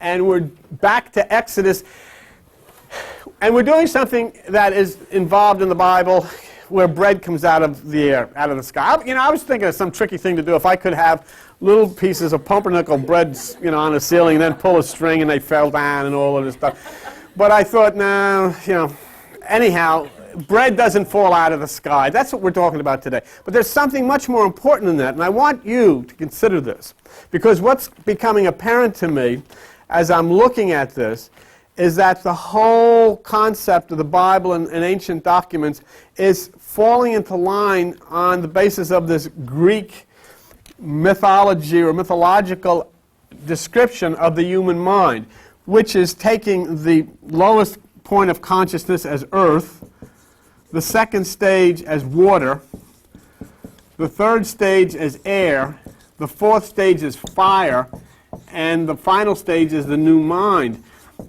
And we're back to Exodus, and we're doing something that is involved in the Bible where bread comes out of the air, out of the sky. I was thinking of some tricky thing to do if I could have little pieces of pumpernickel bread, on the ceiling and then pull a string and they fell down and all of this stuff. But I thought, no, anyhow, bread doesn't fall out of the sky. That's what we're talking about today. But there's something much more important than that, and I want you to consider this, because what's becoming apparent to me as I'm looking at this is that the whole concept of the Bible and ancient documents is falling into line on the basis of this Greek mythology or mythological description of the human mind, which is taking the lowest point of consciousness as earth, the second stage as water, the third stage as air, the fourth stage as fire, and the final stage is the new mind.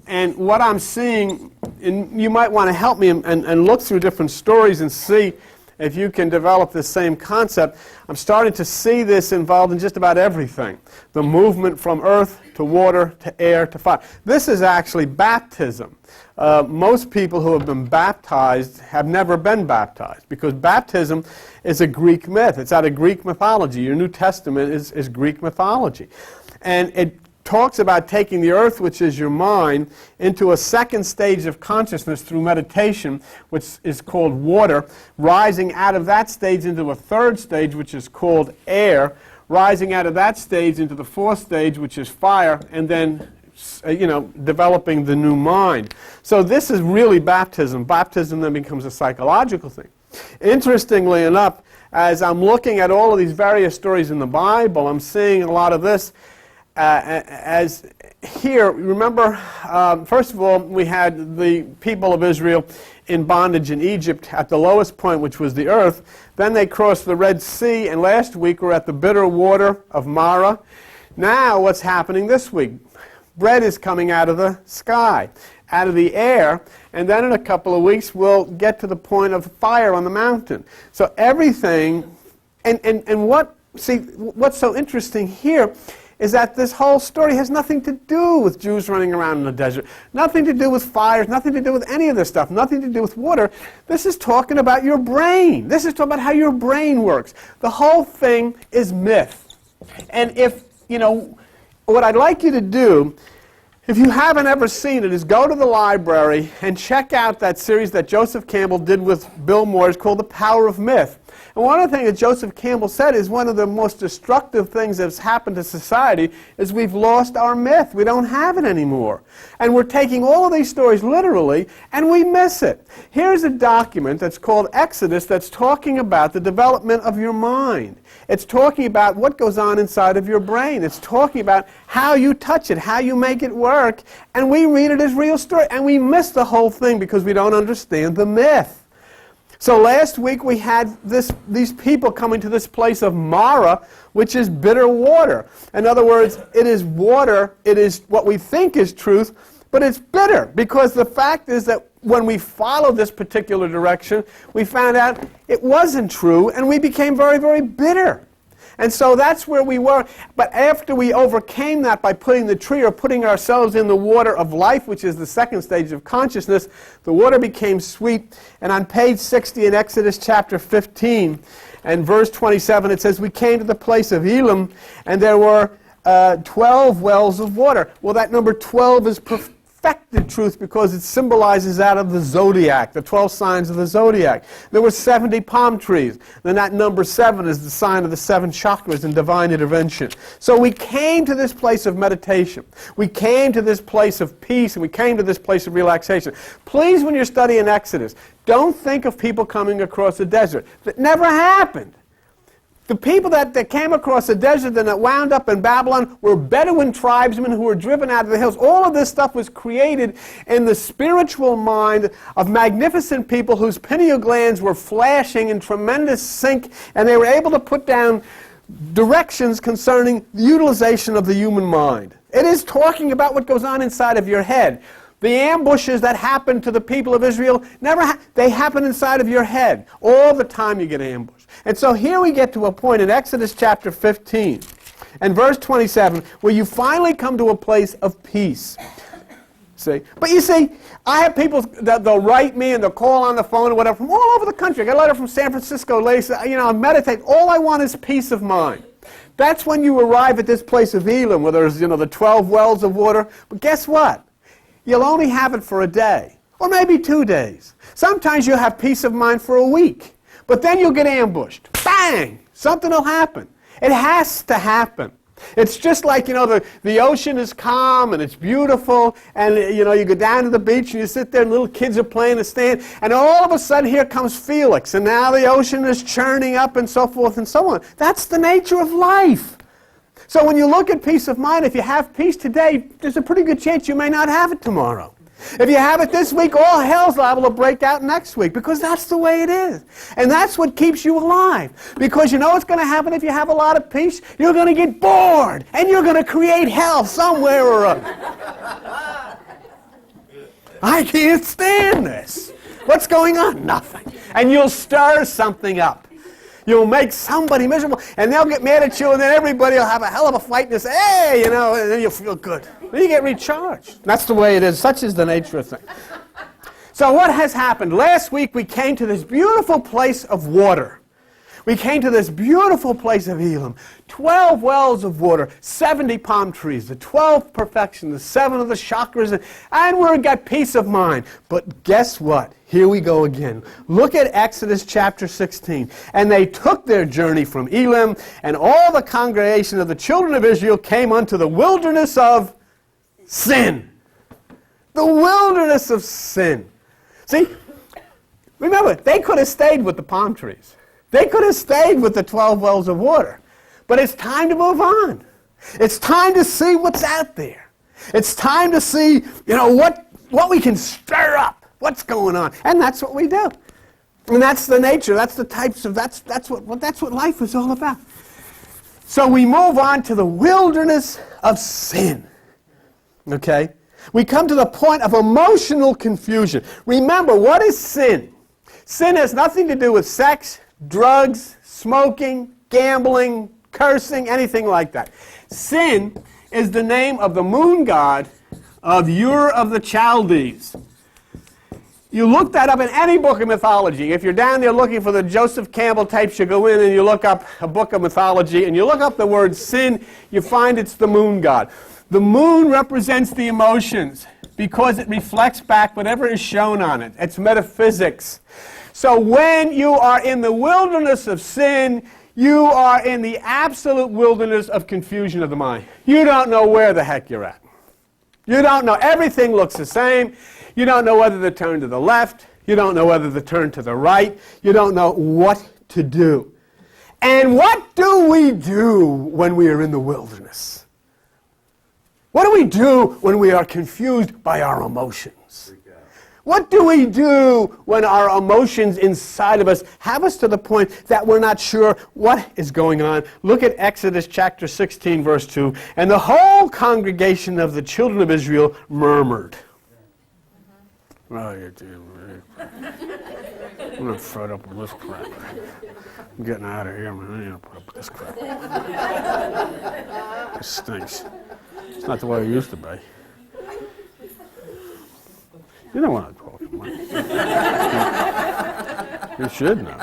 And what I'm seeing, and you might want to help me and look through different stories and see if you can develop the same concept. I'm starting to see this involved in just about everything. The movement from earth to water to air to fire. This is actually baptism. Most people who have been baptized have never been baptized, because baptism is a Greek myth. It's out of Greek mythology. Your New Testament is Greek mythology. And it talks about taking the earth, which is your mind, into a second stage of consciousness through meditation, which is called water, rising out of that stage into a third stage, which is called air, rising out of that stage into the fourth stage, which is fire, and then developing the new mind. So this is really baptism. Baptism then becomes a psychological thing. Interestingly enough, as I'm looking at all of these various stories in the Bible, I'm seeing a lot of this as here. Remember, first of all, we had the people of Israel in bondage in Egypt at the lowest point, which was the earth. Then they crossed the Red Sea, and last week we're at the bitter water of Marah. Now what's happening this week? Bread is coming out of the sky, out of the air, and then in a couple of weeks we'll get to the point of fire on the mountain. So everything, and what's so interesting here is that this whole story has nothing to do with Jews running around in the desert, nothing to do with fires, nothing to do with any of this stuff, nothing to do with water. This is talking about your brain. This is talking about how your brain works. The whole thing is myth. And if, what I'd like you to do, if you haven't ever seen it, is go to the library and check out that series that Joseph Campbell did with Bill Moore called The Power of Myth. And one of the things that Joseph Campbell said is one of the most destructive things that's happened to society is we've lost our myth. We don't have it anymore. And we're taking all of these stories literally, and we miss it. Here's a document that's called Exodus that's talking about the development of your mind. It's talking about what goes on inside of your brain. It's talking about how you touch it, how you make it work, and we read it as real story. And we miss the whole thing because we don't understand the myth. So last week we had these people coming to this place of Marah, which is bitter water. In other words, it is water, it is what we think is truth, but it's bitter, because the fact is that when we followed this particular direction, we found out it wasn't true, and we became very, very bitter. And so that's where we were. But after we overcame that by putting the tree or putting ourselves in the water of life, which is the second stage of consciousness, the water became sweet. And on page 60 in Exodus chapter 15 and verse 27, it says, we came to the place of Elim, and there were 12 wells of water. Well, that number 12 is perfected truth, because it symbolizes that of the zodiac, the 12 signs of the zodiac. There were 70 palm trees. Then that number 7 is the sign of the 7 chakras and divine intervention. So we came to this place of meditation. We came to this place of peace, and we came to this place of relaxation. Please, when you're studying Exodus, don't think of people coming across the desert. That never happened. The people that came across the desert and that wound up in Babylon were Bedouin tribesmen who were driven out of the hills. All of this stuff was created in the spiritual mind of magnificent people whose pineal glands were flashing in tremendous sync, and they were able to put down directions concerning the utilization of the human mind. It is talking about what goes on inside of your head. The ambushes that happened to the people of Israel, they happen inside of your head. All the time you get ambushed. And so here we get to a point in Exodus chapter 15. And verse 27, where you finally come to a place of peace. See? But you see, I have people that they'll write me and they'll call on the phone or whatever from all over the country. I got a letter from San Francisco. Lady said, I meditate. All I want is peace of mind. That's when you arrive at this place of Elam where there's, the 12 wells of water. But guess what? You'll only have it for a day or maybe 2 days. Sometimes you'll have peace of mind for a week. But then you'll get ambushed. Bang! Something will happen. It has to happen. It's just like, the ocean is calm and it's beautiful, and, you go down to the beach and you sit there and little kids are playing the stand, and all of a sudden here comes Felix, and now the ocean is churning up and so forth and so on. That's the nature of life. So when you look at peace of mind, if you have peace today, there's a pretty good chance you may not have it tomorrow. If you have it this week, all hell's liable to break out next week, because that's the way it is. And that's what keeps you alive. Because you know what's going to happen if you have a lot of peace? You're going to get bored, and you're going to create hell somewhere or other. I can't stand this. What's going on? Nothing. And you'll stir something up. You'll make somebody miserable, and they'll get mad at you, and then everybody will have a hell of a fight and say, hey, and then you'll feel good. Then you get recharged. That's the way it is. Such is the nature of things. So what has happened? Last week we came to this beautiful place of water. We came to this beautiful place of Elam. 12 wells of water, 70 palm trees, the 12th perfection, the 7 of the chakras, and we've got peace of mind. But guess what? Here we go again. Look at Exodus chapter 16. And they took their journey from Elam, and all the congregation of the children of Israel came unto the wilderness of sin. The wilderness of sin. See, remember, they could have stayed with the palm trees. They could have stayed with the 12 wells of water. But it's time to move on. It's time to see what's out there. It's time to see, what we can stir up. What's going on? And that's what we do. And that's the nature. That's the types of, that's what life is all about. So we move on to the wilderness of sin. Okay? We come to the point of emotional confusion. Remember, what is sin? Sin has nothing to do with sex, drugs, smoking, gambling, cursing, anything like that. Sin is the name of the moon god of Ur of the Chaldees. You look that up in any book of mythology. If you're down there looking for the Joseph Campbell tapes, you go in and you look up a book of mythology and you look up the word sin, you find it's the moon god. The moon represents the emotions because it reflects back whatever is shown on it. It's metaphysics. So when you are in the wilderness of sin, you are in the absolute wilderness of confusion of the mind. You don't know where the heck you're at. You don't know. Everything looks the same. You don't know whether to turn to the left. You don't know whether to turn to the right. You don't know what to do. And what do we do when we are in the wilderness? What do we do when we are confused by our emotions? What do we do when our emotions inside of us have us to the point that we're not sure what is going on? Look at Exodus chapter 16, verse 2. And the whole congregation of the children of Israel murmured. Oh, you're damn right. I'm not fed up with this crap. I'm getting out of here, man. I ain't gonna put up with this crap. It stinks. It's not the way it used to be. You know what I'm talking about. You should know.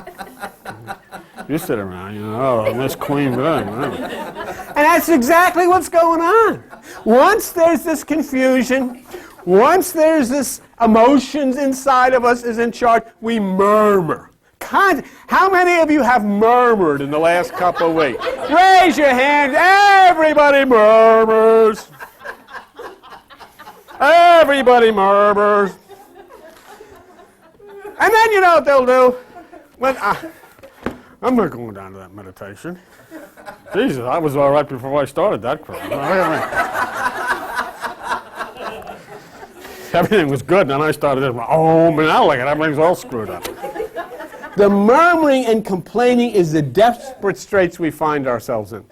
You sit around, oh, Miss Queen Bee. And that's exactly what's going on. Once there's this confusion, once there's this emotions inside of us is in charge, we murmur. How many of you have murmured in the last couple of weeks? Raise your hands. Everybody murmurs. Everybody murmurs. And then you know what they'll do? I'm not going down to that meditation. Jesus, I was all right before I started that crap. Everything was good, and then I started this. Oh, but now look at everything's all screwed up. The murmuring and complaining is the desperate straits we find ourselves in.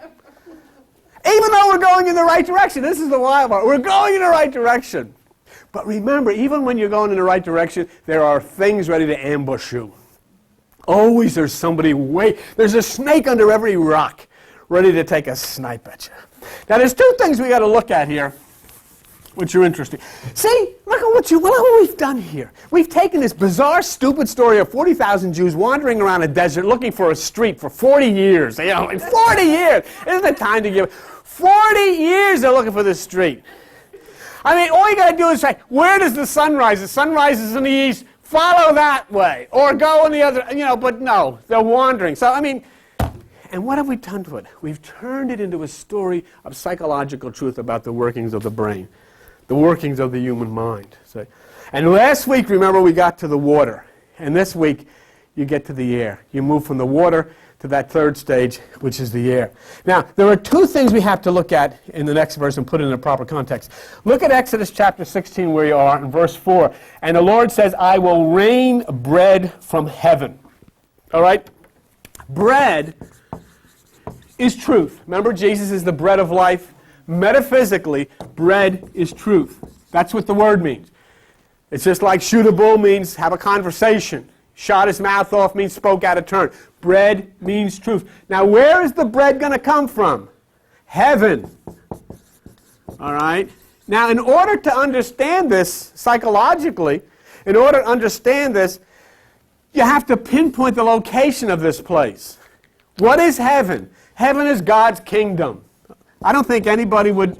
Even though we're going in the right direction, this is the wild part. We're going in the right direction. But remember, even when you're going in the right direction, there are things ready to ambush you. Always there's somebody there's a snake under every rock, ready to take a snipe at you. Now, there's two things we got to look at here, which are interesting. See, look at what we've done here. We've taken this bizarre, stupid story of 40,000 Jews wandering around a desert looking for a street for 40 years. You know, like 40 years. Isn't the time to give? 40 years they're looking for this street. I mean, all you got to do is say, where does the sun rise? The sun rises in the east. Follow that way. Or go in the other, but no, they're wandering. So, I mean, and what have we done to it? We've turned it into a story of psychological truth about the workings of the brain, the workings of the human mind. So, and last week, remember, we got to the water. And this week, you get to the air. You move from the water to that third stage, which is the air. Now, there are two things we have to look at in the next verse and put it in a proper context. Look at Exodus chapter 16 where you are in verse 4. And the Lord says, I will rain bread from heaven. All right? Bread is truth. Remember, Jesus is the bread of life. Metaphysically, bread is truth. That's what the word means. It's just like shoot a bull means have a conversation. Shot his mouth off means spoke out of turn. Bread means truth. Now, where is the bread going to come from? Heaven. All right? Now, in order to understand this psychologically, in order to understand this, you have to pinpoint the location of this place. What is heaven? Heaven is God's kingdom. I don't think anybody would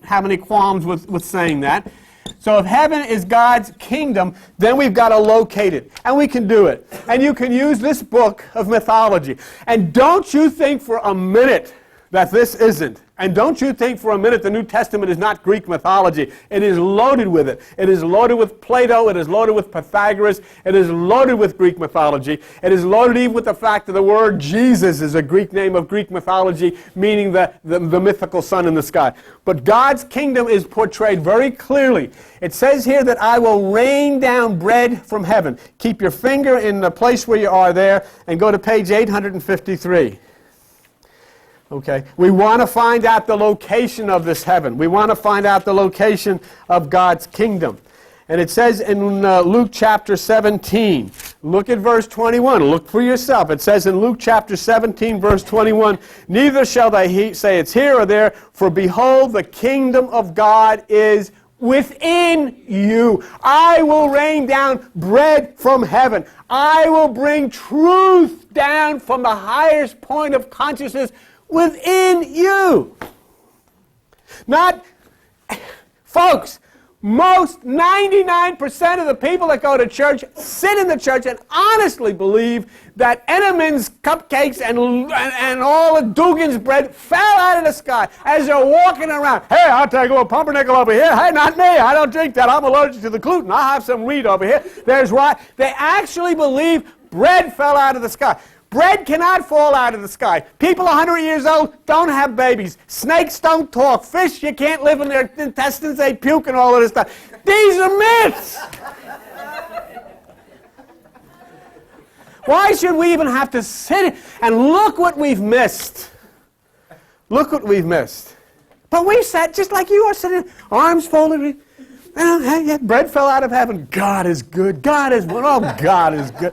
have any qualms with saying that. So if heaven is God's kingdom, then we've got to locate it. And we can do it. And you can use this book of mythology. And don't you think for a minute that this isn't. And don't you think for a minute the New Testament is not Greek mythology. It is loaded with it. It is loaded with Plato. It is loaded with Pythagoras. It is loaded with Greek mythology. It is loaded even with the fact that the word Jesus is a Greek name of Greek mythology, meaning the mythical sun in the sky. But God's kingdom is portrayed very clearly. It says here that I will rain down bread from heaven. Keep your finger in the place where you are there and go to page 853. Okay, we want to find out the location of this heaven. We want to find out the location of God's kingdom. And it says in Luke chapter 17, look at verse 21. Look for yourself. It says in Luke chapter 17, verse 21, neither shall they say it's here or there, for behold, the kingdom of God is within you. I will rain down bread from heaven. I will bring truth down from the highest point of consciousness within you. Not, folks, most 99% of the people that go to church sit in the church and honestly believe that Entenmann's cupcakes and all the Dugan's bread fell out of the sky as they're walking around. Hey, I'll take a little pumpernickel over here. Hey, not me. I don't drink that. I'm allergic to the gluten. I'll have some wheat over here. There's why. They actually believe bread fell out of the sky. Bread cannot fall out of the sky. People 100 years old don't have babies. Snakes don't talk. Fish, you can't live in their intestines. They puke and all of this stuff. These are myths. Why should we even have to sit and look what we've missed? Look what we've missed. But we've sat just like you are sitting, arms folded. Hey, bread fell out of heaven. God is good. God is good. Oh, God is good.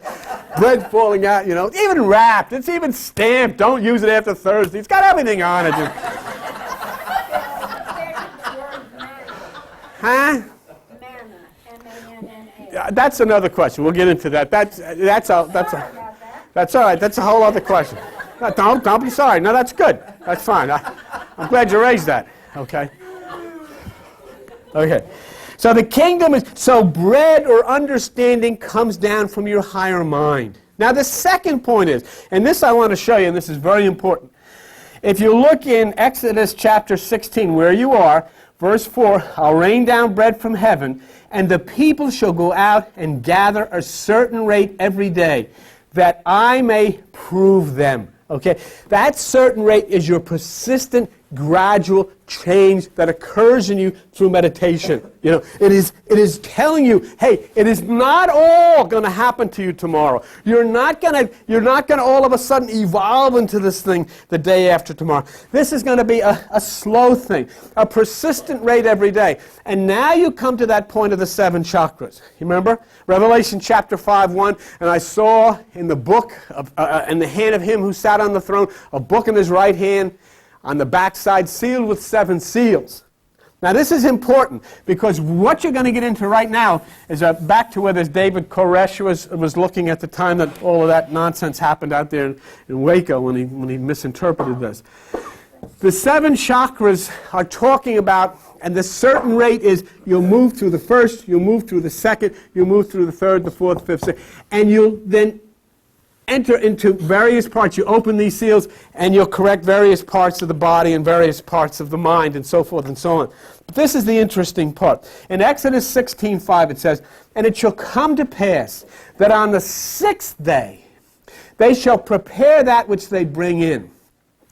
Bread falling out, even wrapped. It's even stamped. Don't use it after Thursday. It's got everything on it. Huh? Manna, M-A-N-N-A. That's another question. We'll get into that. That's all right. That's a whole other question. No, don't be sorry. No, that's good. That's fine. I'm glad you raised that. Okay. Okay. So the kingdom is, so bread or understanding comes down from your higher mind. Now the second point is, and this I want to show you, and this is very important. If you look in Exodus chapter 16, where you are, verse 4, I'll rain down bread from heaven, and the people shall go out and gather a certain rate every day, that I may prove them. Okay? That certain rate is your persistent gradual change that occurs in you through meditation. You know, it is telling you, hey, it is not all going to happen to you tomorrow. You're not going to all of a sudden evolve into this thing the day after tomorrow. This is going to be a slow thing, a persistent rate every day. And now you come to that point of the 7 chakras. You remember? Revelation chapter 5:1, and I saw in the book, in the hand of him who sat on the throne, a book in his right hand, on the backside sealed with 7 seals. Now this is important, because what you're going to get into right now is back to where this David Koresh was looking at the time that all of that nonsense happened out there in Waco when he misinterpreted this. The 7 chakras are talking about, and the certain rate is you'll move through the first, you'll move through the second, you'll move through the third, the fourth, fifth, sixth, and you'll then enter into various parts. You open these seals and you'll correct various parts of the body and various parts of the mind and so forth and so on. But this is the interesting part. In Exodus 16:5 it says, "And it shall come to pass that on the 6th day they shall prepare that which they bring in,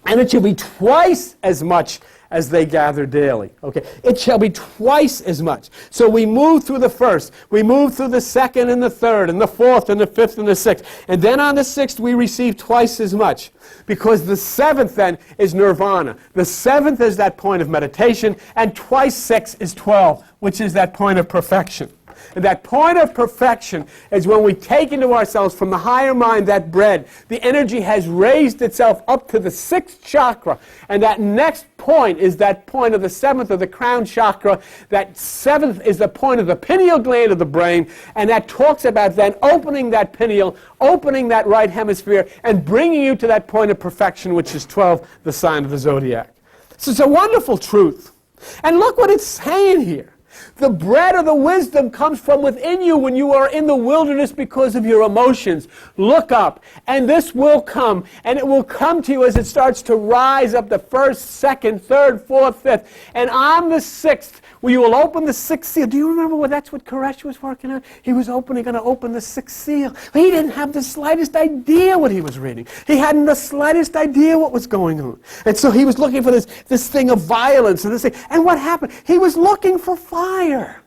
and it shall be twice as much as they gather daily." Okay, it shall be twice as much. So we move through the first, we move through the second and the third and the fourth and the fifth and the sixth. And then on the 6th we receive twice as much, because the 7th then is nirvana. The 7th is that point of meditation, and twice 6 is 12, which is that point of perfection. And that point of perfection is when we take into ourselves from the higher mind that bread. The energy has raised itself up to the 6th chakra. And that next point is that point of the 7th of the crown chakra. That 7th is the point of the pineal gland of the brain. And that talks about then opening that pineal, opening that right hemisphere, and bringing you to that point of perfection, which is 12, the sign of the zodiac. So it's a wonderful truth. And look what it's saying here. The bread of the wisdom comes from within you when you are in the wilderness because of your emotions. Look up, and this will come, and it will come to you as it starts to rise up the 1st, 2nd, 3rd, 4th, 5th. And on the 6th, you will open the 6th seal. Do you remember that's what Koresh was working on? He was going to open the 6th seal. He didn't have the slightest idea what he was reading. He hadn't the slightest idea what was going on. And so he was looking for this thing of violence and this thing. And what happened? He was looking for fire.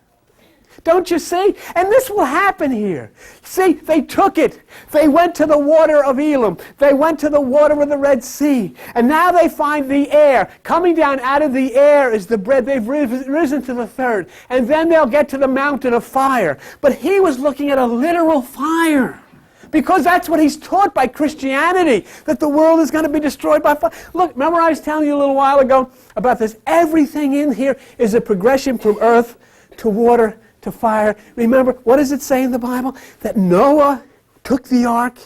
Don't you see? And this will happen here. See, they took it. They went to the water of Elam. They went to the water of the Red Sea. And now they find the air. Coming down out of the air is the bread. They've risen to the 3rd. And then they'll get to the mountain of fire. But he was looking at a literal fire. Because that's what he's taught by Christianity, that the world is going to be destroyed by fire. Look, remember I was telling you a little while ago about this? Everything in here is a progression from earth to water to fire. Remember, what does it say in the Bible? That Noah took the ark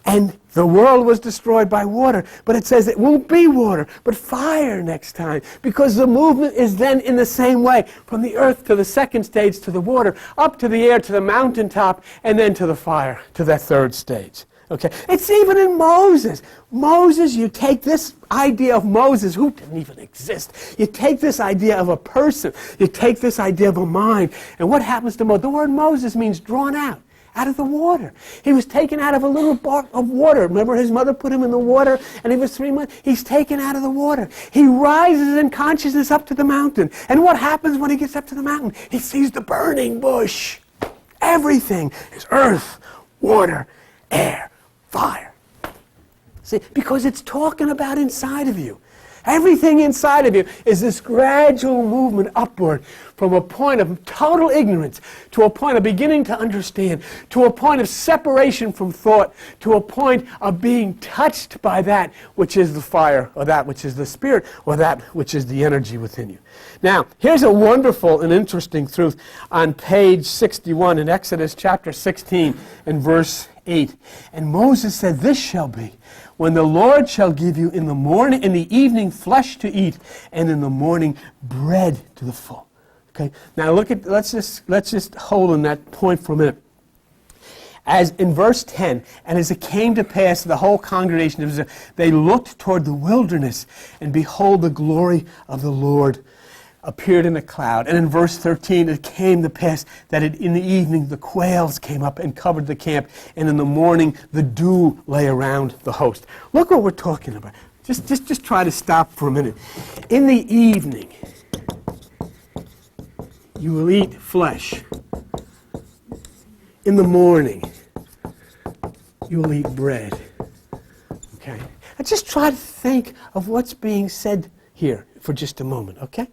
and the world was destroyed by water. But it says it won't be water, but fire next time. Because the movement is then in the same way, from the earth to the 2nd stage to the water, up to the air to the mountaintop, and then to the fire, to that 3rd stage. Okay, it's even in Moses. Moses, you take this idea of Moses, who didn't even exist. You take this idea of a person. You take this idea of a mind. And what happens to Moses? The word Moses means drawn out of the water. He was taken out of a little bark of water. Remember his mother put him in the water and he was 3 months? He's taken out of the water. He rises in consciousness up to the mountain. And what happens when he gets up to the mountain? He sees the burning bush. Everything is earth, water, air, fire. See, because it's talking about inside of you. Everything inside of you is this gradual movement upward from a point of total ignorance to a point of beginning to understand, to a point of separation from thought, to a point of being touched by that which is the fire, or that which is the spirit, or that which is the energy within you. Now, here's a wonderful and interesting truth on page 61 in Exodus chapter 16 and verse 8. And Moses said, "This shall be when the Lord shall give you in the morning, in the evening, flesh to eat, and in the morning bread to the full." Okay. Now let's just hold on that point for a minute. As in verse 10, and as it came to pass, the whole congregation of Israel, they looked toward the wilderness, and behold, the glory of the Lord appeared in a cloud. And in verse 13, it came to pass that in the evening the quails came up and covered the camp, and in the morning the dew lay around the host. Look what we're talking about. Just try to stop for a minute. In the evening, you will eat flesh. In the morning, you will eat bread. Okay? And just try to think of what's being said here for just a moment, okay?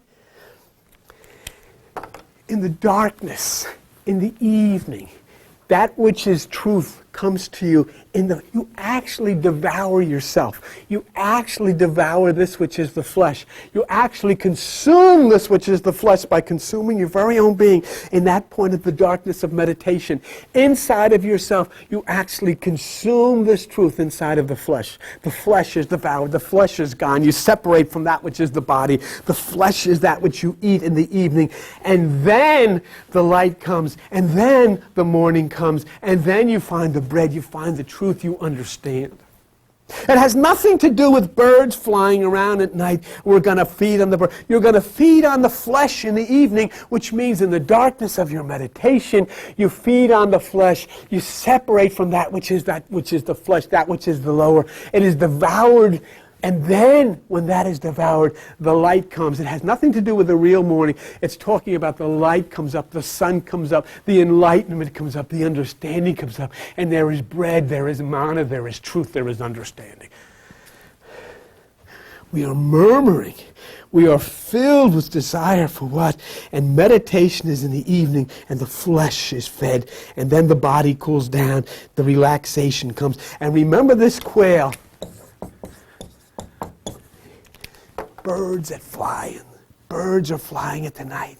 In the darkness, in the evening, that which is truth comes to you. You actually devour yourself. You actually devour this which is the flesh. You actually consume this which is the flesh by consuming your very own being. In that point of the darkness of meditation, inside of yourself, you actually consume this truth inside of the flesh. The flesh is devoured. The flesh is gone. You separate from that which is the body. The flesh is that which you eat in the evening. And then the light comes. And then the morning comes. And then you find the bread. You find the truth, you understand. It has nothing to do with birds flying around at night. We're going to feed on the bird. You're going to feed on the flesh in the evening, which means in the darkness of your meditation, you feed on the flesh. You separate from that which is the flesh, that which is the lower. It is devoured. And then, when that is devoured, the light comes. It has nothing to do with the real morning. It's talking about the light comes up, the sun comes up, the enlightenment comes up, the understanding comes up. And there is bread, there is manna, there is truth, there is understanding. We are murmuring. We are filled with desire for what? And meditation is in the evening, and the flesh is fed. And then the body cools down, the relaxation comes. And remember this quail. Birds that fly, birds are flying at the night,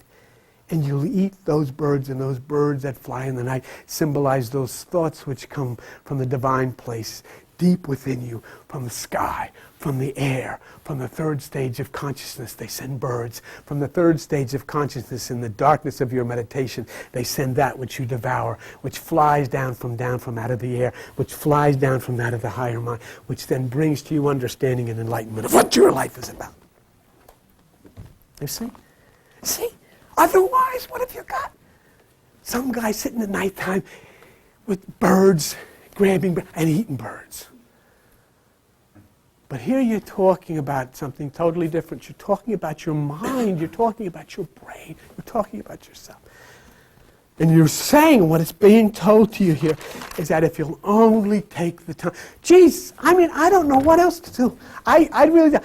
and you'll eat those birds, and those birds that fly in the night symbolize those thoughts which come from the divine place, deep within you, from the sky, from the air, from the third stage of consciousness. They send birds. From the third stage of consciousness, in the darkness of your meditation, they send that which you devour, which flies down from out of the air, which flies down from out of the higher mind, which then brings to you understanding and enlightenment of what your life is about. You see? See? Otherwise, what have you got? Some guy sitting at nighttime with birds, grabbing and eating birds. But here you're talking about something totally different. You're talking about your mind. You're talking about your brain. You're talking about yourself. And you're saying what is being told to you here is that if you'll only take the time. Geez, I don't know what else to do. I really don't.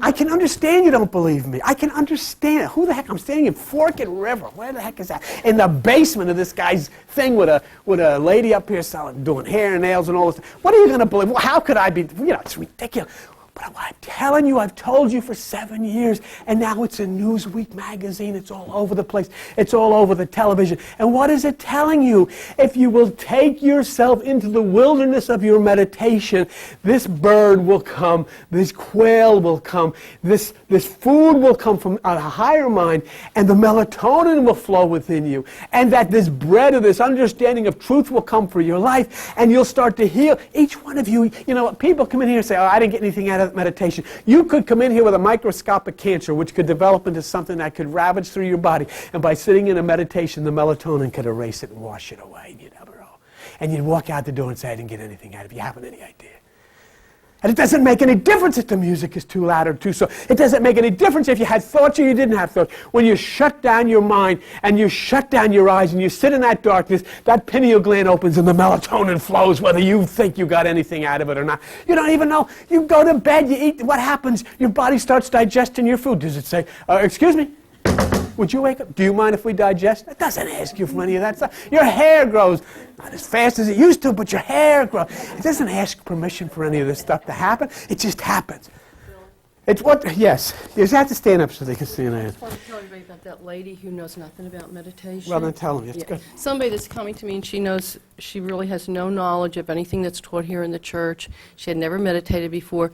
I can understand you don't believe me. I can understand. Who the heck? I'm standing in Forked River. Where the heck is that? In the basement of this guy's thing with a lady up here doing hair and nails and all this. What are you going to believe? Well, how could I be? It's ridiculous. But I'm telling you, I've told you for 7 years, and now it's in Newsweek magazine. It's all over the place. It's all over the television. And what is it telling you? If you will take yourself into the wilderness of your meditation, this bird will come, this quail will come, this food will come from a higher mind, and the melatonin will flow within you. And that this bread of this understanding of truth will come for your life, and you'll start to heal. Each one of you, people come in here and say, I didn't get anything out of meditation. You could come in here with a microscopic cancer which could develop into something that could ravage through your body, and by sitting in a meditation, the melatonin could erase it and wash it away, and you'd never know. And you'd walk out the door and say, I didn't get anything out of it. You haven't any idea. And it doesn't make any difference if the music is too loud or too slow. It doesn't make any difference if you had thoughts or you didn't have thoughts. When you shut down your mind and you shut down your eyes and you sit in that darkness, that pineal gland opens and the melatonin flows whether you think you got anything out of it or not. You don't even know. You go to bed, you eat. What happens? Your body starts digesting your food. Does it say, excuse me? Would you wake up? Do you mind if we digest? It doesn't ask you for any of that stuff. Your hair grows, not as fast as it used to, but your hair grows. It doesn't ask permission for any of this stuff to happen. It just happens. It's what, yes. You have to stand up so they can see an answer. I just want to tell everybody about that lady who knows nothing about meditation. Well, then tell them. It's good. Somebody that's coming to me and she really has no knowledge of anything that's taught here in the church. She had never meditated before.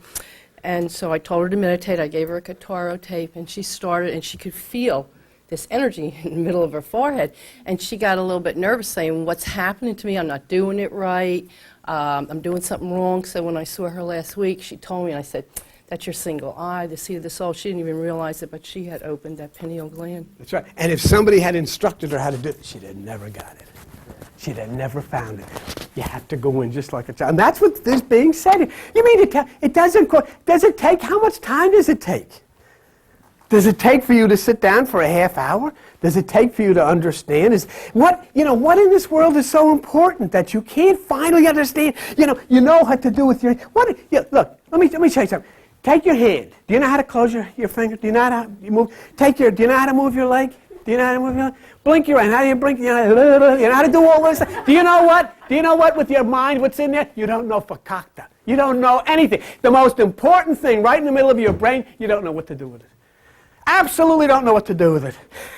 And so I told her to meditate. I gave her a Kataro tape, and she started, and she could feel this energy in the middle of her forehead. And she got a little bit nervous, saying, what's happening to me? I'm not doing it right. I'm doing something wrong. So when I saw her last week, she told me, and I said, that's your single eye, the seat of the soul. She didn't even realize it, but she had opened that pineal gland. That's right. And if somebody had instructed her how to do it, she'd have never got it. She'd have never found it. You have to go in just like a child. And that's what is being said here. You mean it doesn't take, how much time does it take? Does it take for you to sit down for a half hour? Does it take for you to understand? What in this world is so important that you can't finally understand? You know what to do with your, look, let me show you something. Take your hand. Do you know how to close your finger? Do you know how to move? Do you know how to move your leg? Do you know how to move your leg? Blink your eye. How do you blink? You know how to do all this? Do you know what? Do you know what with your mind, what's in there? You don't know fakakta. You don't know anything. The most important thing right in the middle of your brain, you don't know what to do with it. Absolutely don't know what to do with it.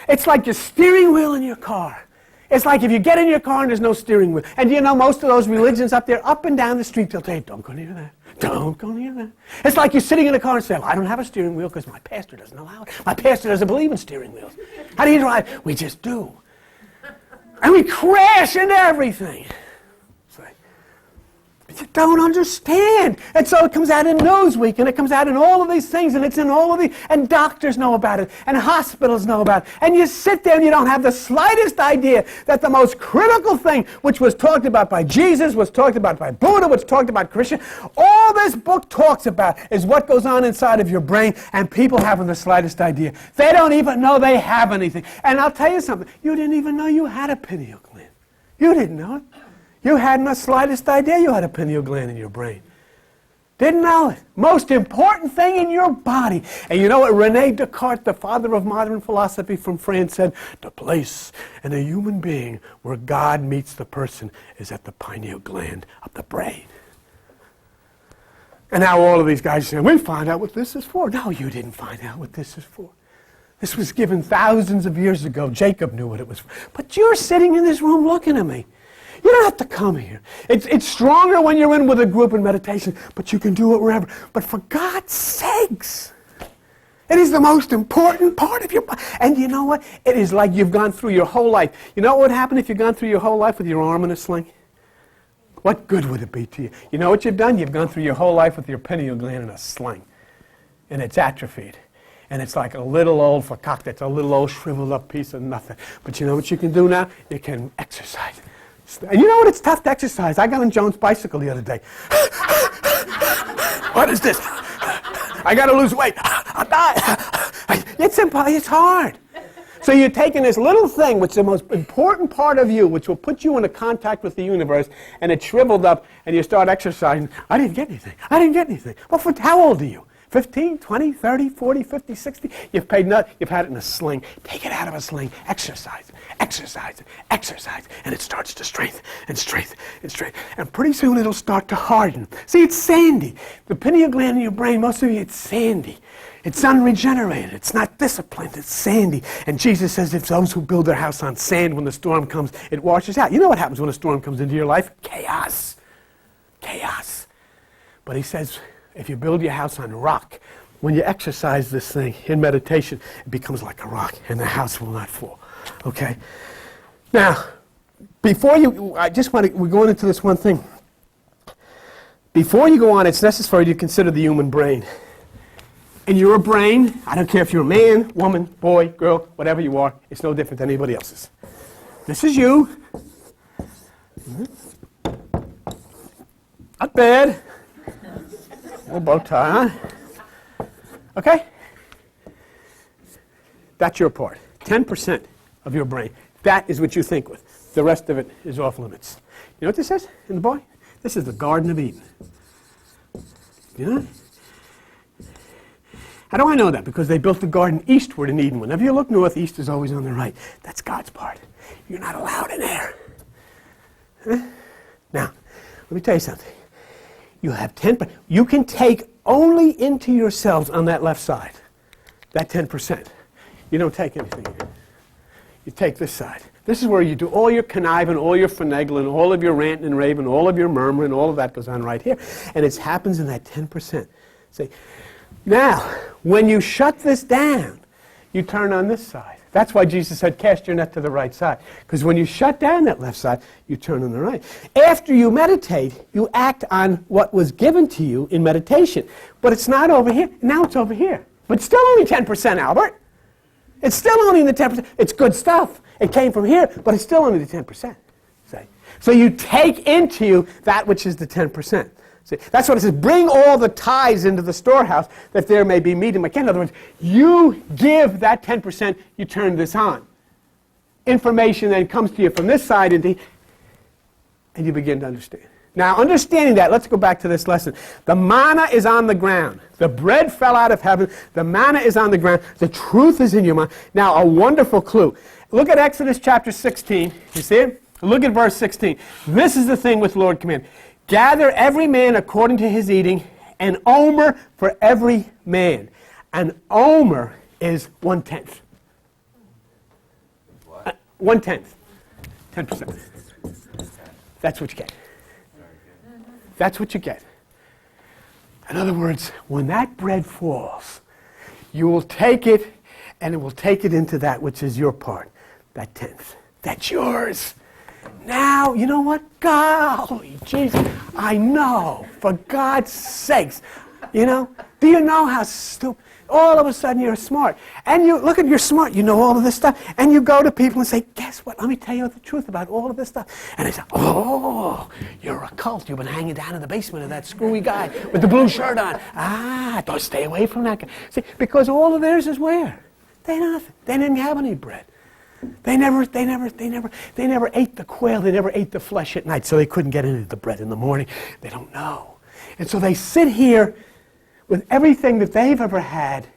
It's like your steering wheel in your car. It's like if you get in your car and there's no steering wheel. And you know most of those religions up there, up and down the street, they'll tell you, don't go near that. Don't go near that. It's like you're sitting in a car and say, well, I don't have a steering wheel because my pastor doesn't allow it. My pastor doesn't believe in steering wheels. How do you drive? We just do. And we crash into everything. You don't understand. And so it comes out in Newsweek, and it comes out in all of these things, and it's in all of these, and doctors know about it, and hospitals know about it. And you sit there and you don't have the slightest idea that the most critical thing, which was talked about by Jesus, was talked about by Buddha, was talked about Christian, all this book talks about is what goes on inside of your brain, and people haven't the slightest idea. They don't even know they have anything. And I'll tell you something, you didn't even know you had a pineal gland. You didn't know it. You hadn't the slightest idea you had a pineal gland in your brain. Didn't know it. Most important thing in your body. And you know what René Descartes, the father of modern philosophy from France, said? The place in a human being where God meets the person is at the pineal gland of the brain. And now all of these guys say, we find out what this is for. No, you didn't find out what this is for. This was given thousands of years ago. Jacob knew what it was for. But you're sitting in this room looking at me. You don't have to come here. It's stronger when you're in with a group in meditation, but you can do it wherever. But for God's sakes, it is the most important part of your body. And you know what? It is like you've gone through your whole life. You know what would happen if you'd gone through your whole life with your arm in a sling? What good would it be to you? You know what you've done? You've gone through your whole life with your pineal gland in a sling. And it's atrophied. And it's like a little old fakakta. It's a little old shriveled up piece of nothing. But you know what you can do now? You can exercise. And you know what? It's tough to exercise. I got on Joan's bicycle the other day. What is this? I got to lose weight. I'll die. It's hard. So you're taking this little thing, which is the most important part of you, which will put you into contact with the universe, and it's shriveled up, and you start exercising. I didn't get anything. Well, how old are you? 15, 20, 30, 40, 50, 60. You've had it in a sling. Take it out of a sling. Exercise. And it starts to strengthen. And pretty soon it'll start to harden. See, it's sandy. The pineal gland in your brain, most of you, it's sandy. It's unregenerated. It's not disciplined. It's sandy. And Jesus says if those who build their house on sand, when the storm comes, it washes out. You know what happens when a storm comes into your life? Chaos. But he says, if you build your house on rock, when you exercise this thing in meditation, it becomes like a rock, and the house will not fall. Okay? Now, we're going into this one thing. Before you go on, it's necessary to consider the human brain. And your brain, I don't care if you're a man, woman, boy, girl, whatever you are, it's no different than anybody else's. This is you. Not bad. Little bow tie, huh? Okay? That's your part. 10% of your brain. That is what you think with. The rest of it is off limits. You know what this says in the boy? This is the Garden of Eden. You know? How do I know that? Because they built the garden eastward in Eden. Whenever you look north, east is always on the right. That's God's part. You're not allowed in there. Huh? Now, let me tell you something. You have 10%. You can take only into yourselves on that left side, that 10%. You don't take anything in. You take this side. This is where you do all your conniving, all your finagling, all of your ranting and raving, all of your murmuring, all of that goes on right here. And it happens in that 10%. See, now, when you shut this down, you turn on this side. That's why Jesus said, cast your net to the right side. Because when you shut down that left side, you turn on the right. After you meditate, you act on what was given to you in meditation. But it's not over here. Now it's over here. But it's still only 10%, Albert. It's still only the 10%. It's good stuff. It came from here, but it's still only the 10%. See? So you take into you that which is the 10%. See, that's what it says. Bring all the tithes into the storehouse, that there may be meat in my tent. In other words, you give that 10%, you turn this on. Information then comes to you from this side, and you begin to understand. Now, understanding that, let's go back to this lesson. The manna is on the ground. The bread fell out of heaven. The manna is on the ground. The truth is in your mind. Now, a wonderful clue. Look at Exodus chapter 16. You see it? Look at verse 16. This is the thing with the Lord command. Gather every man according to his eating, an omer for every man. An omer is 1/10. 1/10. 10%. That's what you get. That's what you get. In other words, when that bread falls, you will take it, and it will take it into that which is your part, that 10th. That's yours. Now, you know what? Golly, Jesus, I know, for God's sakes. You know, do you know how stupid? All of a sudden you're smart. And you look at you're smart, you know all of this stuff. And you go to people and say, guess what? Let me tell you the truth about all of this stuff. And they say, oh, you're a cult. You've been hanging down in the basement of that screwy guy with the blue shirt on. Ah, don't stay away from that guy. See, because all of theirs is where? They didn't have any bread. They never ate the quail. They never ate the flesh at night, so they couldn't get into the bread in the morning. They don't know. And so they sit here with everything that they've ever had,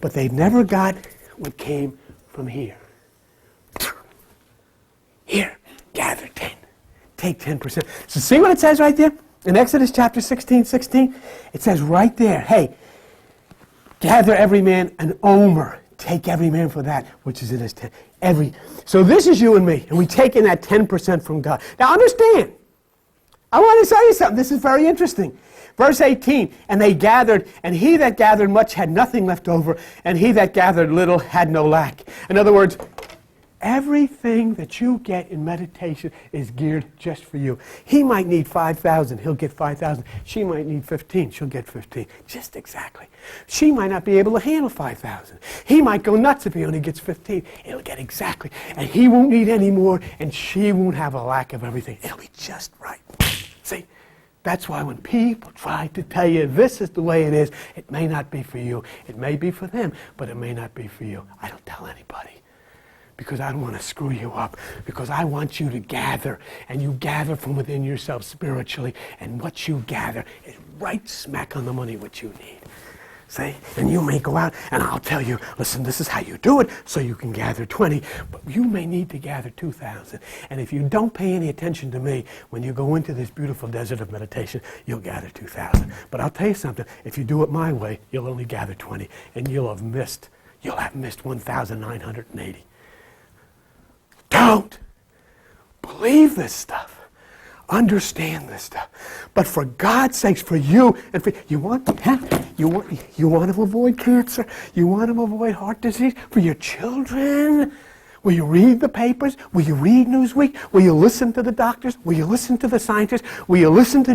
but they've never got what came from here. Here, gather 10. Take 10%. So see what it says right there? In Exodus chapter 16, it says right there, hey, gather every man an omer. Take every man for that which is in his tent. So this is you and me, and we take in that 10% from God. Now understand, I want to tell you something. This is very interesting. Verse 18, and they gathered, and he that gathered much had nothing left over, and he that gathered little had no lack. In other words, everything that you get in meditation is geared just for you. He might need 5,000, he'll get 5,000. She might need 15, she'll get 15. Just exactly. She might not be able to handle 5,000. He might go nuts if he only gets 15. It'll get exactly. And he won't need any more, and she won't have a lack of everything. It'll be just right. See? That's why when people try to tell you this is the way it is, it may not be for you. It may be for them, but it may not be for you. I don't tell anybody because I don't want to screw you up, because I want you to gather, and you gather from within yourself spiritually, and what you gather is right smack on the money what you need. See? And you may go out, and I'll tell you, listen, this is how you do it, so you can gather 20, but you may need to gather 2,000. And if you don't pay any attention to me, when you go into this beautiful desert of meditation, you'll gather 2,000. But I'll tell you something, if you do it my way, you'll only gather 20, and you'll have missed 1,980. Don't believe this stuff. Understand this stuff. But for God's sakes, for you, and for you want to avoid cancer, you want to avoid heart disease, for your children, will you read the papers? Will you read Newsweek? Will you listen to the doctors? Will you listen to the scientists? Will you listen to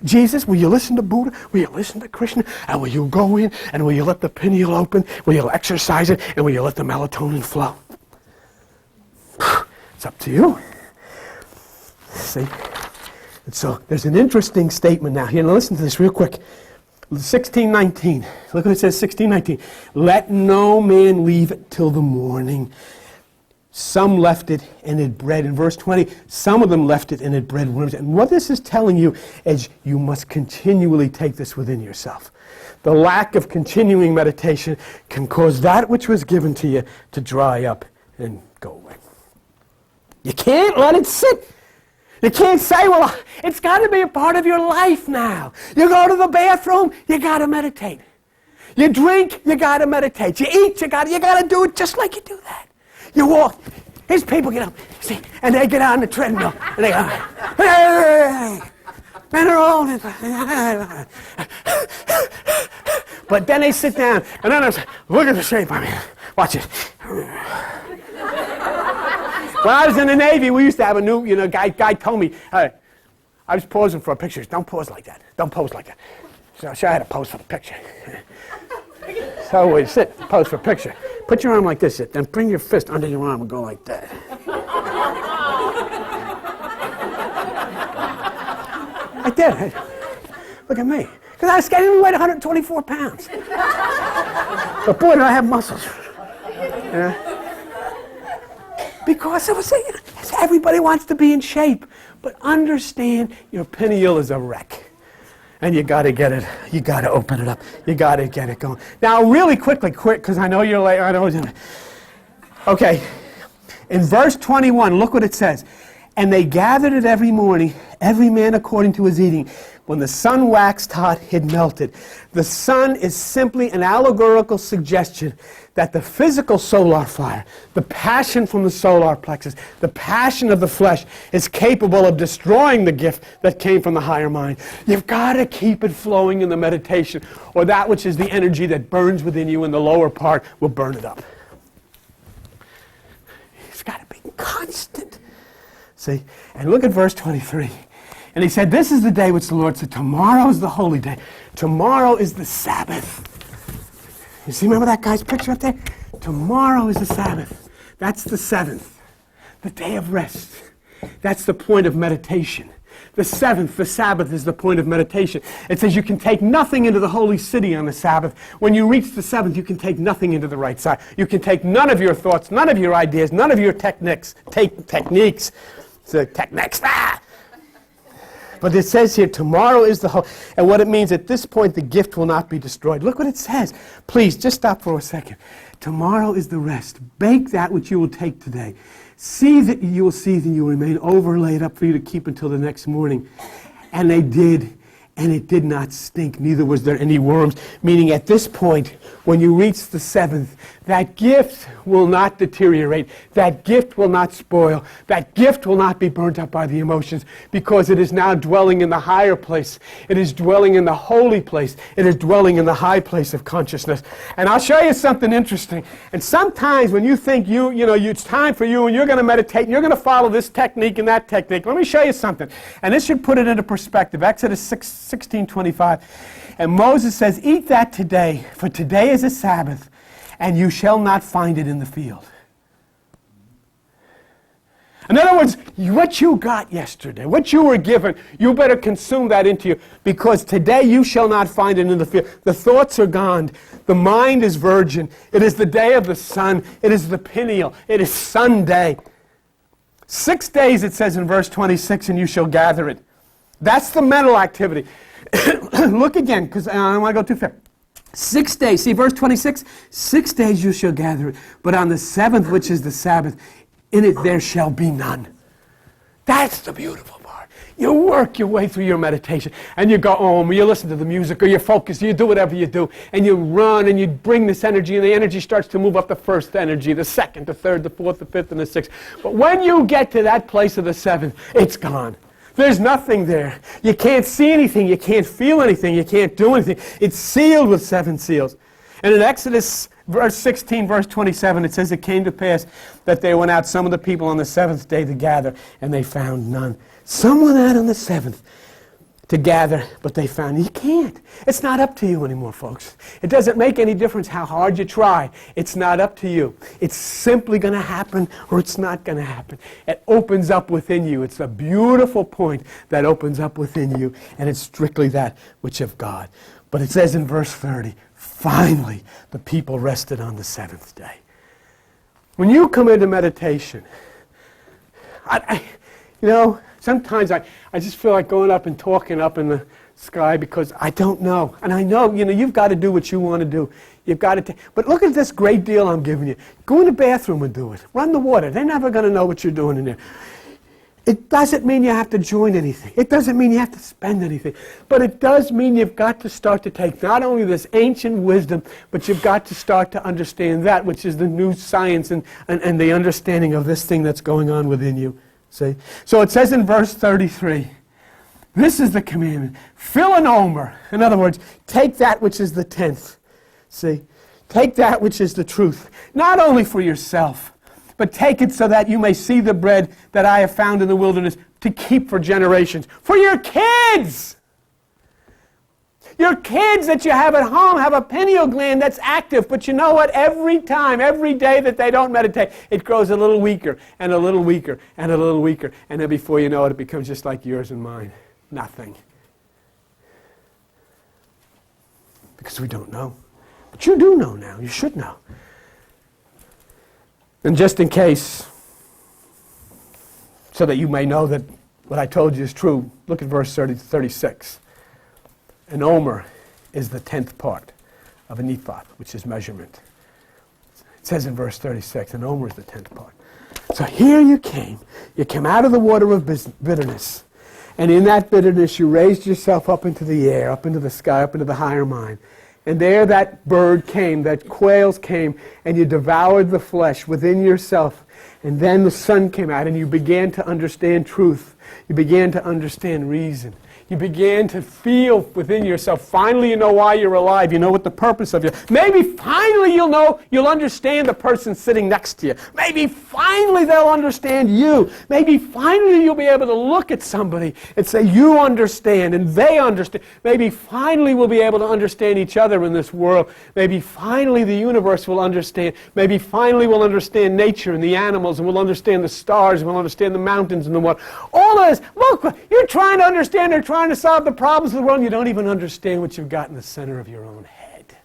Jesus? Will you listen to Buddha? Will you listen to Krishna? And will you go in and will you let the pineal open? Will you exercise it? And will you let the melatonin flow? It's up to you. See? And so there's an interesting statement now. Here, now listen to this real quick. 16:19. Look what it says, 16:19. Let no man leave it till the morning. Some left it and it bred. In verse 20, some of them left it and it bred worms. And what this is telling you is you must continually take this within yourself. The lack of continuing meditation can cause that which was given to you to dry up and go away. You can't let it sit. You can't say, well, it's got to be a part of your life now. You go to the bathroom, you got to meditate. You drink, you got to meditate. You eat, you got to do it just like you do that. You walk. These people get up, see, and they get on the treadmill, and they go, hey, and they're all, but then they sit down, and then they say, look at the shape I'm in. Watch it. When I was in the Navy, we used to have a new, guy told me, I was posing for a picture. Don't pose like that. Don't pose like that. So I had to pose for the picture. So we sit, pose for a picture. Put your arm like this, then bring your fist under your arm and go like that. I did. Look at me. Because I was skating, we weighed 124 pounds. But boy, did I have muscles. Yeah. Because it was, everybody wants to be in shape. But understand your pineal is a wreck. And you got to get it. You got to open it up. You got to get it going. Now, really quick, because I know you're late. I know. Okay. In verse 21, look what it says. And they gathered it every morning, every man according to his eating. When the sun waxed hot, it melted. The sun is simply an allegorical suggestion that the physical solar fire, the passion from the solar plexus, the passion of the flesh is capable of destroying the gift that came from the higher mind. You've got to keep it flowing in the meditation, or that which is the energy that burns within you in the lower part will burn it up. It's got to be constant. See? And look at verse 23. And he said, this is the day which the Lord said, tomorrow is the holy day. Tomorrow is the Sabbath. You see, remember that guy's picture up there? Tomorrow is the Sabbath. That's the seventh, the day of rest. That's the point of meditation. The seventh, the Sabbath, is the point of meditation. It says you can take nothing into the holy city on the Sabbath. When you reach the seventh, you can take nothing into the right side. You can take none of your thoughts, none of your ideas, none of your techniques. But it says here, tomorrow is the whole, and what it means at this point, the gift will not be destroyed. Look what it says. Please, just stop for a second. Tomorrow is the rest. Bake that which you will take today. See that you will see that you remain overlaid up for you to keep until the next morning. And they did, and it did not stink, neither was there any worms. Meaning at this point, when you reach the seventh, that gift will not deteriorate. That gift will not spoil. That gift will not be burnt up by the emotions, because it is now dwelling in the higher place. It is dwelling in the holy place. It is dwelling in the high place of consciousness. And I'll show you something interesting. And sometimes when you think it's time for you and you're going to meditate and you're going to follow this technique and that technique, let me show you something. And this should put it into perspective. Exodus 16:25. And Moses says, eat that today, for today is a Sabbath, and you shall not find it in the field. In other words, what you got yesterday, what you were given, you better consume that into you, because today you shall not find it in the field. The thoughts are gone. The mind is virgin. It is the day of the sun. It is the pineal. It is Sunday. 6 days, it says in verse 26, and you shall gather it. That's the mental activity. Look again, because I don't want to go too fast. 6 days, see verse 26? 6 days you shall gather it, but on the seventh, which is the Sabbath, in it there shall be none. That's the beautiful part. You work your way through your meditation, and you go home, or you listen to the music, or you focus, you do whatever you do, and you run, and you bring this energy, and the energy starts to move up the first energy, the second, the third, the fourth, the fifth, and the sixth. But when you get to that place of the seventh, it's gone. There's nothing there. You can't see anything. You can't feel anything. You can't do anything. It's sealed with 7 seals. And in Exodus verse 16, verse 27, it says, it came to pass that there went out some of the people on the seventh day to gather, and they found none. Some went out on the seventh to gather, but they found you can't. It's not up to you anymore, folks. It doesn't make any difference how hard you try. It's not up to you. It's simply going to happen, or it's not going to happen. It opens up within you. It's a beautiful point that opens up within you, and it's strictly that which of God. But it says in verse 30, finally the people rested on the seventh day. When you come into meditation, sometimes I just feel like going up and talking up in the sky, because I don't know. And I know, you've got to do what you want to do. You've got to but look at this great deal I'm giving you. Go in the bathroom and do it. Run the water. They're never going to know what you're doing in there. It doesn't mean you have to join anything. It doesn't mean you have to spend anything. But it does mean you've got to start to take not only this ancient wisdom, but you've got to start to understand that, which is the new science and the understanding of this thing that's going on within you. See? So it says in verse 33, this is the commandment. Fill an omer. In other words, take that which is the tenth. See? Take that which is the truth. Not only for yourself, but take it so that you may see the bread that I have found in the wilderness to keep for generations. For your kids! Your kids that you have at home have a pineal gland that's active, but you know what? Every day that they don't meditate, it grows a little weaker, and a little weaker, and a little weaker, and then before you know it, it becomes just like yours and mine. Nothing. because we don't know. But you do know now. You should know. And just in case, so that you may know that what I told you is true, look at verse 36. An omer is the 10th part of an ephah, which is measurement. It says in verse 36, an omer is the 10th part. So here you came out of the water of bitterness, and in that bitterness you raised yourself up into the air, up into the sky, up into the higher mind. And there that bird came, that quails came, and you devoured the flesh within yourself. And then the sun came out, and you began to understand truth. You began to understand reason. You began to feel within yourself. Finally, you know why you're alive. You know what the purpose of you. Maybe finally you'll understand the person sitting next to you. Maybe finally they'll understand you. Maybe finally you'll be able to look at somebody and say, you understand, and they understand. Maybe finally we'll be able to understand each other in this world. Maybe finally the universe will understand. Maybe finally we'll understand nature and the animals, and we'll understand the stars, and we'll understand the mountains and the water. All of this, look, you're trying to understand, they're trying to solve the problems of the world, and you don't even understand what you've got in the center of your own head.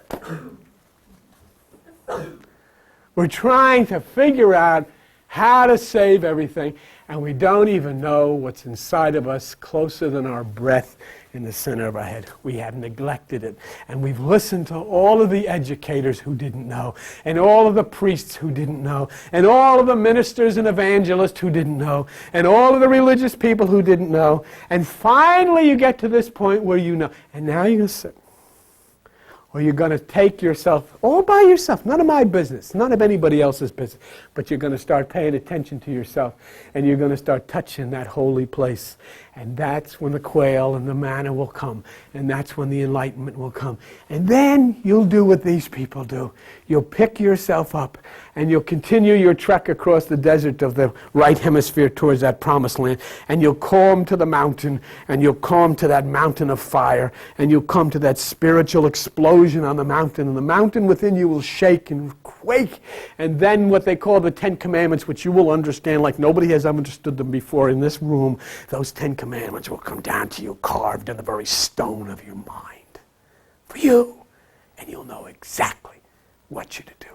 We're trying to figure out how to save everything, and we don't even know what's inside of us closer than our breath in the center of our head. We have neglected it, and we've listened to all of the educators who didn't know, and all of the priests who didn't know, and all of the ministers and evangelists who didn't know, and all of the religious people who didn't know, and finally you get to this point where you know, and now you're going to sit. Or you're going to take yourself all by yourself, none of my business, none of anybody else's business, but you're going to start paying attention to yourself, and you're going to start touching that holy place. And that's when the quail and the manna will come, and that's when the enlightenment will come. And then you'll do what these people do. You'll pick yourself up, and you'll continue your trek across the desert of the right hemisphere towards that promised land, and you'll come to the mountain, and you'll come to that mountain of fire, and you'll come to that spiritual explosion on the mountain, and the mountain within you will shake and quake. And then what they call the 10 Commandments, which you will understand like nobody has understood them before in this room, those 10 Commandments will come down to you carved in the very stone of your mind for you, and you'll know exactly what you're to do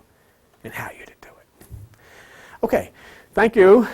and how you're to do it. Okay, thank you.